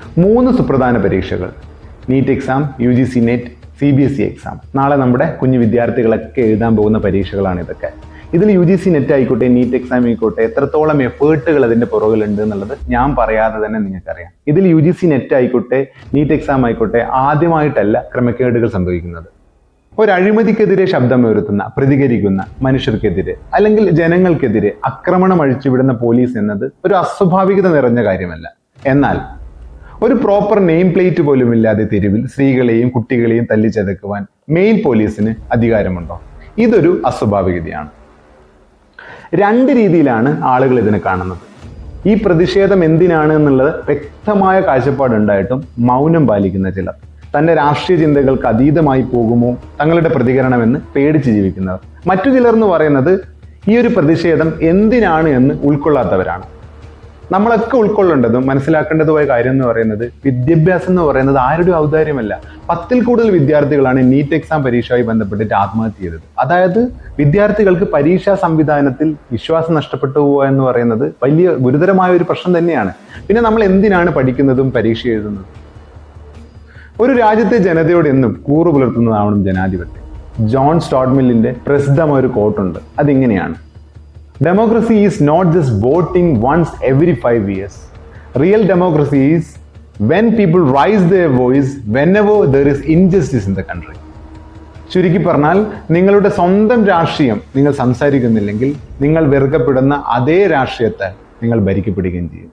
3 സുപ്രധാന പരീക്ഷകൾ: NEET exam, UGC NET, CBSE exam. നാളെ നമ്മുടെ കുഞ്ഞു വിദ്യാർത്ഥികളൊക്കെ എഴുതാൻ പോകുന്ന പരീക്ഷകളാണ് ഇതൊക്കെ. ഇതിൽ UGC നെറ്റ് ആയിക്കോട്ടെ, നീറ്റ് എക്സാം ആയിക്കോട്ടെ, എത്രത്തോളം എഫേർട്ടുകൾ അതിന്റെ പുറകിലുണ്ട് എന്നുള്ളത് ഞാൻ പറയാതെ തന്നെ നിങ്ങൾക്കറിയാം. ഇതിൽ UGC നെറ്റ് ആയിക്കോട്ടെ, നീറ്റ് എക്സാം ആയിക്കോട്ടെ, ആദ്യമായിട്ടല്ല ക്രമക്കേടുകൾ സംഭവിക്കുന്നത്. ഒരു അഴിമതിക്കെതിരെ ശബ്ദമുയർത്തുന്ന, പ്രതികരിക്കുന്ന മനുഷ്യർക്കെതിരെ അല്ലെങ്കിൽ ജനങ്ങൾക്കെതിരെ ആക്രമണം അഴിച്ചുവിടുന്ന പോലീസ് എന്നത് ഒരു അസ്വാഭാവികത നിറഞ്ഞ കാര്യമല്ല. എന്നാൽ ഒരു പ്രോപ്പർ നെയിം പ്ലേറ്റ് പോലും ഇല്ലാതെ തെരുവിൽ സ്ത്രീകളെയും കുട്ടികളെയും തല്ലിച്ചതക്കുവാൻ മെയിൻ പോലീസിന് അധികാരമുണ്ടോ? ഇതൊരു അസ്വാഭാവികതയാണ്. 2 രീതിയിലാണ് ആളുകൾ ഇതിനെ കാണുന്നത്. ഈ പ്രതിഷേധം എന്തിനാണ് എന്നുള്ളത് വ്യക്തമായ കാഴ്ചപ്പാടുണ്ടായിട്ടും മൗനം പാലിക്കുന്ന ചിലർ, തന്റെ രാഷ്ട്രീയ ചിന്തകൾക്ക് അതീതമായി പോകുമോ തങ്ങളുടെ പ്രതികരണമെന്ന് പേടിച്ച് ജീവിക്കുന്നവർ. മറ്റു ചിലർ എന്ന് പറയുന്നത് ഈ ഒരു പ്രതിഷേധം എന്തിനാണ് എന്ന് ഉൾക്കൊള്ളാത്തവരാണ്. നമ്മളൊക്കെ ഉൾക്കൊള്ളേണ്ടതും മനസ്സിലാക്കേണ്ടതുമായ കാര്യം എന്ന് പറയുന്നത്, വിദ്യാഭ്യാസം എന്ന് പറയുന്നത് ആരുടെ ഔദാര്യമല്ല. 10ൽ കൂടുതൽ വിദ്യാർത്ഥികളാണ് നീറ്റ് എക്സാം പരീക്ഷയുമായി ബന്ധപ്പെട്ടിട്ട് ആത്മഹത്യ ചെയ്തത്. അതായത് വിദ്യാർത്ഥികൾക്ക് പരീക്ഷാ സംവിധാനത്തിൽ വിശ്വാസം നഷ്ടപ്പെട്ടു പോവുക എന്ന് പറയുന്നത് വലിയ ഗുരുതരമായ ഒരു പ്രശ്നം തന്നെയാണ്. പിന്നെ നമ്മൾ എന്തിനാണ് പഠിക്കുന്നതും പരീക്ഷ എഴുതുന്നതും? ഒരു രാജ്യത്തെ ജനതയോട് എന്നും കൂറു പുലർത്തുന്നതാവണം ജനാധിപത്യം. ജോൺ സ്റ്റോർട്ട് മില്ലിന്റെ പ്രസിദ്ധമായ ഒരു കോട്ടുണ്ട്. അതിങ്ങനെയാണ്: Democracy is not just voting once every 5 years. Real democracy is when people raise their voice whenever there is injustice in the country. ചുരുക്കി പറഞ്ഞാൽ, നിങ്ങളുടെ സ്വന്തം രാഷ്ട്രീയം നിങ്ങൾ സംസാരിക്കുന്നില്ലെങ്കിൽ നിങ്ങൾ വെറുക്കപ്പെടുന്ന അതേ രാഷ്ട്രീയത്താൽ നിങ്ങൾ ഭരിക്കപ്പെടുകയും ചെയ്യും.